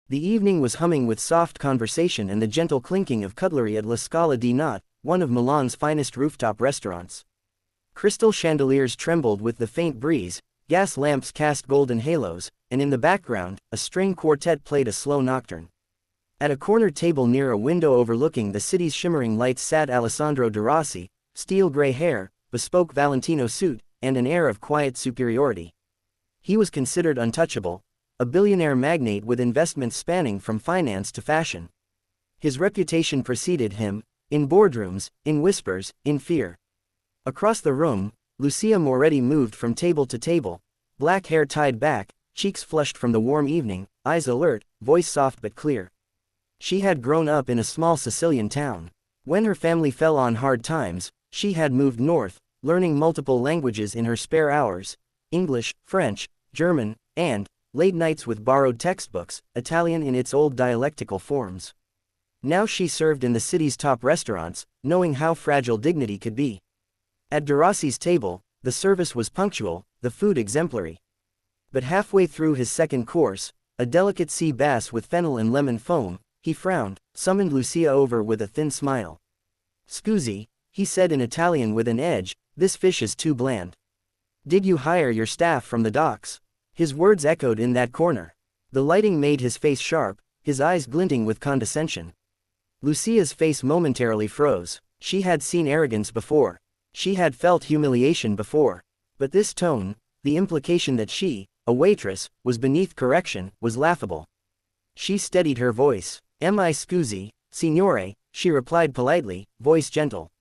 The evening was humming with soft conversation and the gentle clinking of cutlery at La Scala di Notte, one of Milan's finest rooftop restaurants. Crystal chandeliers trembled with the faint breeze, gas lamps cast golden halos, and in the background, a string quartet played a slow nocturne. At a corner table near a window overlooking the city's shimmering lights sat Alessandro de Rossi, steel-gray hair, bespoke Valentino suit, and an air of quiet superiority. He was considered untouchable, a billionaire magnate with investments spanning from finance to fashion. His reputation preceded him, in boardrooms, in whispers, in fear. Across the room, Lucia Moretti moved from table to table, black hair tied back, cheeks flushed from the warm evening, eyes alert, voice soft but clear. She had grown up in a small Sicilian town. When her family fell on hard times, she had moved north, learning multiple languages in her spare hours, English, French, German, and, late nights with borrowed textbooks, Italian in its old dialectical forms. Now she served in the city's top restaurants, knowing how fragile dignity could be. At de Rossi's table, the service was punctual, the food exemplary. But halfway through his second course, a delicate sea bass with fennel and lemon foam, he frowned, summoned Lucia over with a thin smile. "Scusi," he said in Italian with an edge, "this fish is too bland. Did you hire your staff from the docks?" His words echoed in that corner. The lighting made his face sharp, his eyes glinting with condescension. Lucia's face momentarily froze. She had seen arrogance before. She had felt humiliation before. But this tone, the implication that she, a waitress, was beneath correction, was laughable. She steadied her voice. "Am I scusi, signore?" she replied politely, voice gentle.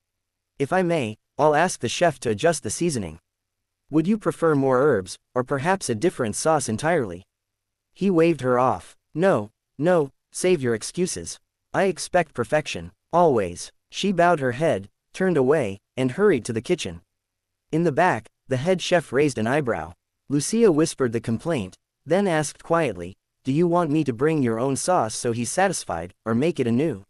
"If I may, I'll ask the chef to adjust the seasoning. Would you prefer more herbs, or perhaps a different sauce entirely?" He waved her off. "No, no, save your excuses. I expect perfection, always." She bowed her head, turned away, and hurried to the kitchen. In the back, the head chef raised an eyebrow. Lucia whispered the complaint, then asked quietly, "Do you want me to bring your own sauce so he's satisfied, or make it anew?"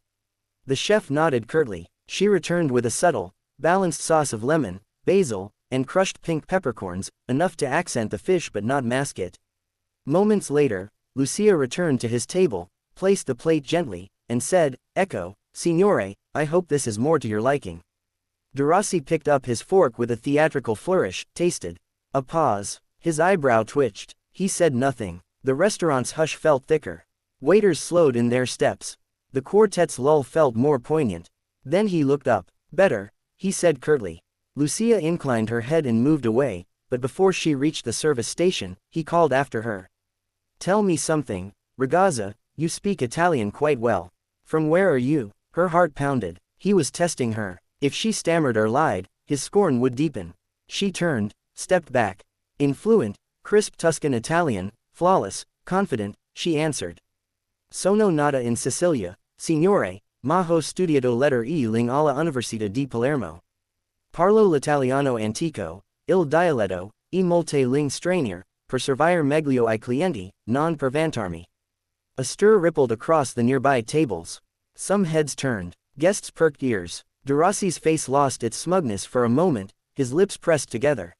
The chef nodded curtly. She returned with a subtle, balanced sauce of lemon, basil, and crushed pink peppercorns, enough to accent the fish but not mask it. Moments later, Lucia returned to his table, placed the plate gently, and said, "Ecco, signore, I hope this is more to your liking." De Rossi picked up his fork with a theatrical flourish, tasted. A pause. His eyebrow twitched. He said nothing. The restaurant's hush felt thicker. Waiters slowed in their steps. The quartet's lull felt more poignant. Then he looked up. "Better," he said curtly. Lucia inclined her head and moved away, but before she reached the service station, he called after her. "Tell me something, ragazza, you speak Italian quite well. From where are you?" Her heart pounded. He was testing her. If she stammered or lied, his scorn would deepen. She turned, stepped back. In fluent, crisp Tuscan Italian, flawless, confident, she answered. "Sono nata in Sicilia, signore, ma ho studiato lettere alla Università di Palermo. Parlo l'italiano antico, il dialetto, e molte lingue straniere, per servire meglio I clienti, non per vantarmi." A stir rippled across the nearby tables. Some heads turned. Guests perked ears. De Rossi's face lost its smugness for a moment, his lips pressed together.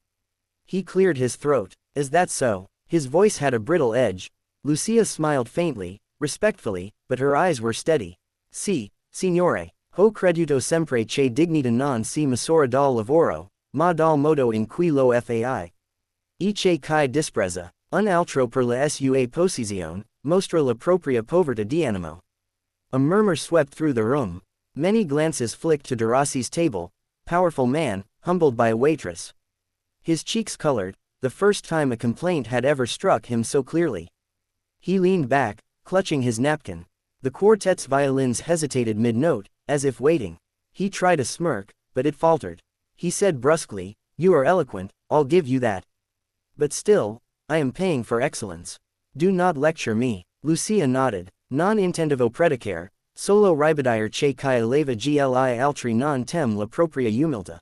He cleared his throat. "Is that so?" His voice had a brittle edge. Lucia smiled faintly, respectfully, but her eyes were steady. "Sì, signore, ho creduto sempre che dignità non si misura dal lavoro, ma dal modo in cui lo fai. E che chi disprezza, un altro per la sua posizione, mostra la propria povertà di animo." A murmur swept through the room. Many glances flicked to de Rossi's table, powerful man, humbled by a waitress. His cheeks colored, the first time a complaint had ever struck him so clearly. He leaned back, clutching his napkin. The quartet's violins hesitated mid-note, as if waiting. He tried a smirk, but it faltered. He said brusquely, "You are eloquent, I'll give you that. But still, I am paying for excellence. Do not lecture me." Lucia nodded. "Non intendevo predicare, solo ribadire che chi eleva gli altri non tem la propria umiltà.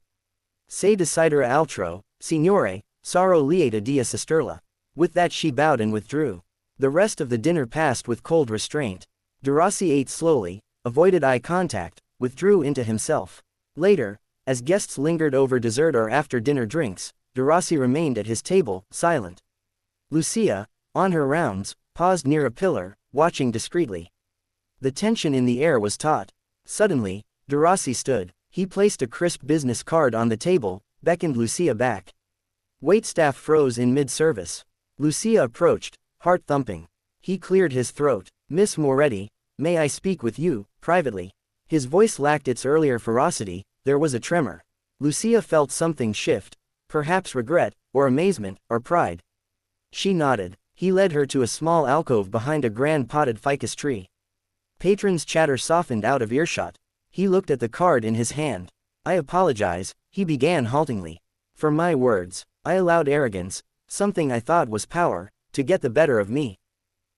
Se decidere altro, signore, sarò lieta di assisterla." With that she bowed and withdrew. The rest of the dinner passed with cold restraint. De Rossi ate slowly, avoided eye contact, withdrew into himself. Later, as guests lingered over dessert or after dinner drinks, de Rossi remained at his table, silent. Lucia, on her rounds, paused near a pillar, watching discreetly. The tension in the air was taut. Suddenly, Derossi stood. He placed a crisp business card on the table, beckoned Lucia back. Waitstaff froze in mid-service. Lucia approached, heart thumping. He cleared his throat. "Miss Moretti, may I speak with you, privately?" His voice lacked its earlier ferocity, there was a tremor. Lucia felt something shift, perhaps regret, or amazement, or pride. She nodded. He led her to a small alcove behind a grand potted ficus tree. Patrons' chatter softened out of earshot. He looked at the card in his hand. "I apologize," he began haltingly. "For my words, I allowed arrogance, something I thought was power, to get the better of me."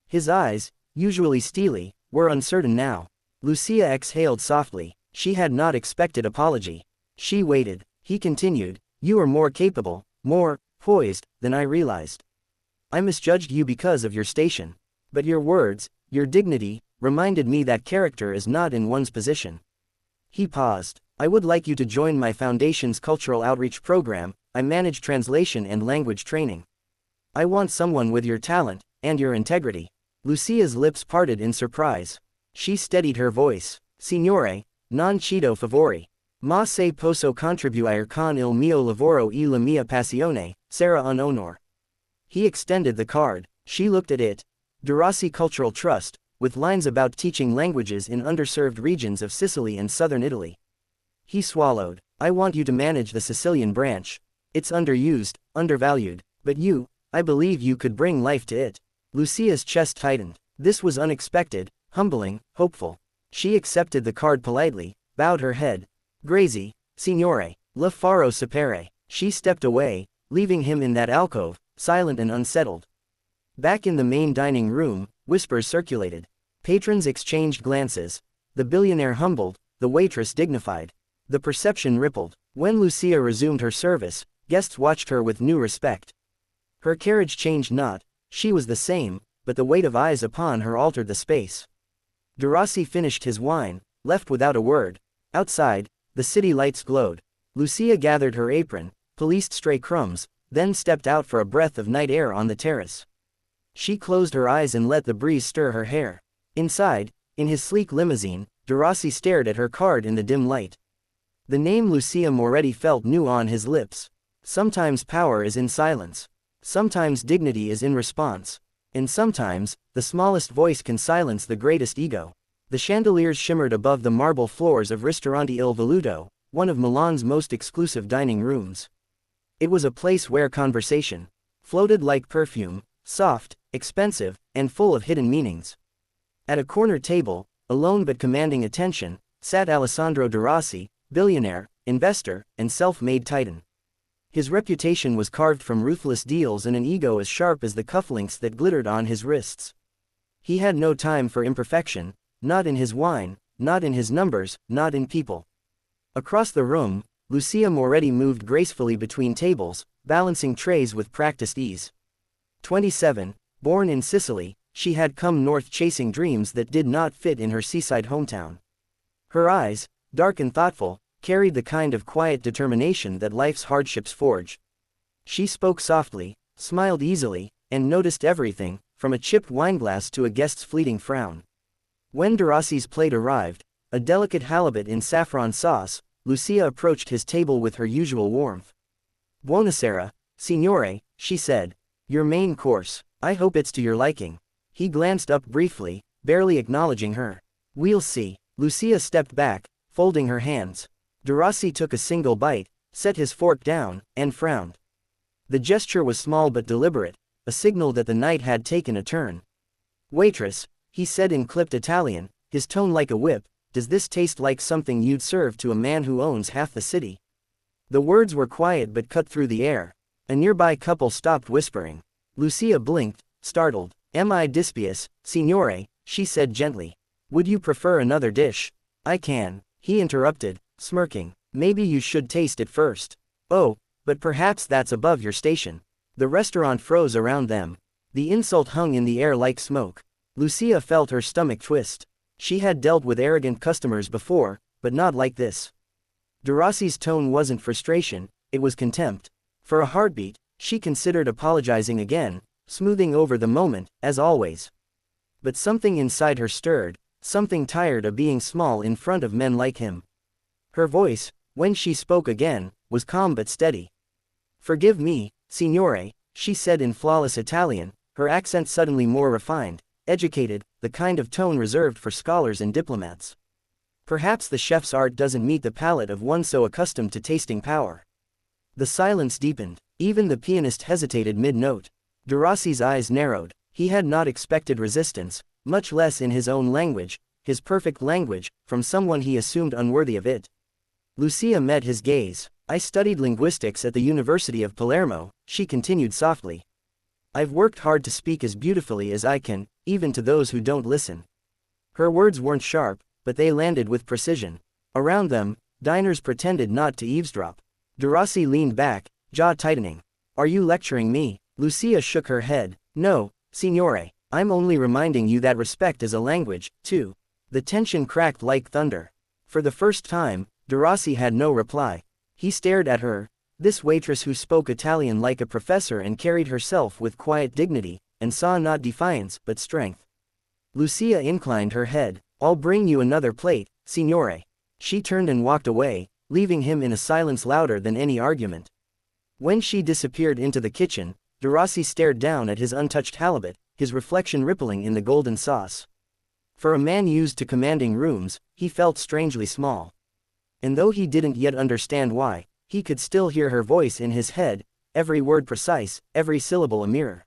His eyes, usually steely, were uncertain now. Lucia exhaled softly. She had not expected apology. She waited. He continued, "You are more capable, more poised, than I realized. I misjudged you because of your station. But your words, your dignity, reminded me that character is not in one's position." He paused. "I would like you to join my foundation's cultural outreach program. I manage translation and language training. I want someone with your talent, and your integrity." Lucia's lips parted in surprise. She steadied her voice. "Signore, non chiedo favori. Ma se posso contribuire con il mio lavoro e la mia passione, sarà un onore." He extended the card. She looked at it. Derossi Cultural Trust, with lines about teaching languages in underserved regions of Sicily and southern Italy. He swallowed. "I want you to manage the Sicilian branch. It's underused, undervalued, but I believe you could bring life to it." Lucia's chest tightened. This was unexpected, humbling, hopeful. She accepted the card politely, bowed her head. "Grazie, signore, la farò sapere." She stepped away, leaving him in that alcove, silent and unsettled. Back in the main dining room, whispers circulated. Patrons exchanged glances. The billionaire humbled, the waitress dignified. The perception rippled. When Lucia resumed her service, guests watched her with new respect. Her carriage changed not, she was the same, but the weight of eyes upon her altered the space. Derossi finished his wine, left without a word. Outside, the city lights glowed. Lucia gathered her apron, policed stray crumbs, then stepped out for a breath of night air on the terrace. She closed her eyes and let the breeze stir her hair. Inside, in his sleek limousine, Derossi stared at her card in the dim light. The name Lucia Moretti felt new on his lips. Sometimes power is in silence. Sometimes dignity is in response. And sometimes, the smallest voice can silence the greatest ego. The chandeliers shimmered above the marble floors of Ristorante Il Veluto, one of Milan's most exclusive dining rooms. It was a place where conversation floated like perfume, soft, expensive, and full of hidden meanings. At a corner table, alone but commanding attention, sat Alessandro Derossi, billionaire, investor, and self-made titan. His reputation was carved from ruthless deals and an ego as sharp as the cufflinks that glittered on his wrists. He had no time for imperfection, not in his wine, not in his numbers, not in people. Across the room, Lucia Moretti moved gracefully between tables, balancing trays with practiced ease. 27, born in Sicily, she had come north chasing dreams that did not fit in her seaside hometown. Her eyes, dark and thoughtful, carried the kind of quiet determination that life's hardships forge. She spoke softly, smiled easily, and noticed everything, from a chipped wineglass to a guest's fleeting frown. When Derossi's plate arrived, a delicate halibut in saffron sauce, Lucia approached his table with her usual warmth. "Buonasera, signore," she said. "Your main course. I hope it's to your liking." He glanced up briefly, barely acknowledging her. "We'll see." Lucia stepped back, folding her hands. Derossi took a single bite, set his fork down, and frowned. The gesture was small but deliberate, a signal that the night had taken a turn. "Waitress," he said in clipped Italian, his tone like a whip, "does this taste like something you'd serve to a man who owns half the city?" The words were quiet but cut through the air. A nearby couple stopped whispering. Lucia blinked, startled. "Am I dispious, signore?" she said gently. "Would you prefer another dish?" "I can," he interrupted, smirking. "Maybe you should taste it first." "Oh, but perhaps that's above your station." The restaurant froze around them. The insult hung in the air like smoke. Lucia felt her stomach twist. She had dealt with arrogant customers before, but not like this. Derossi's tone wasn't frustration, it was contempt. For a heartbeat, she considered apologizing again, smoothing over the moment, as always. But something inside her stirred, something tired of being small in front of men like him. Her voice, when she spoke again, was calm but steady. "Forgive me, signore," she said in flawless Italian, her accent suddenly more refined, educated, the kind of tone reserved for scholars and diplomats. Perhaps the chef's art doesn't meet the palate of one so accustomed to tasting power. The silence deepened. Even the pianist hesitated mid-note. Derossi's eyes narrowed. He had not expected resistance, much less in his own language, his perfect language, from someone he assumed unworthy of it. Lucia met his gaze. "I studied linguistics at the University of Palermo," she continued softly. "I've worked hard to speak as beautifully as I can, even to those who don't listen." Her words weren't sharp, but they landed with precision. Around them, diners pretended not to eavesdrop. Derossi leaned back, jaw tightening. "Are you lecturing me?" Lucia shook her head. "No, signore. I'm only reminding you that respect is a language, too." The tension cracked like thunder. For the first time, Derossi had no reply. He stared at her, this waitress who spoke Italian like a professor and carried herself with quiet dignity, and saw not defiance but strength. Lucia inclined her head. "I'll bring you another plate, signore." She turned and walked away, leaving him in a silence louder than any argument. When she disappeared into the kitchen, Derossi stared down at his untouched halibut, his reflection rippling in the golden sauce. For a man used to commanding rooms, he felt strangely small. And though he didn't yet understand why, he could still hear her voice in his head, every word precise, every syllable a mirror.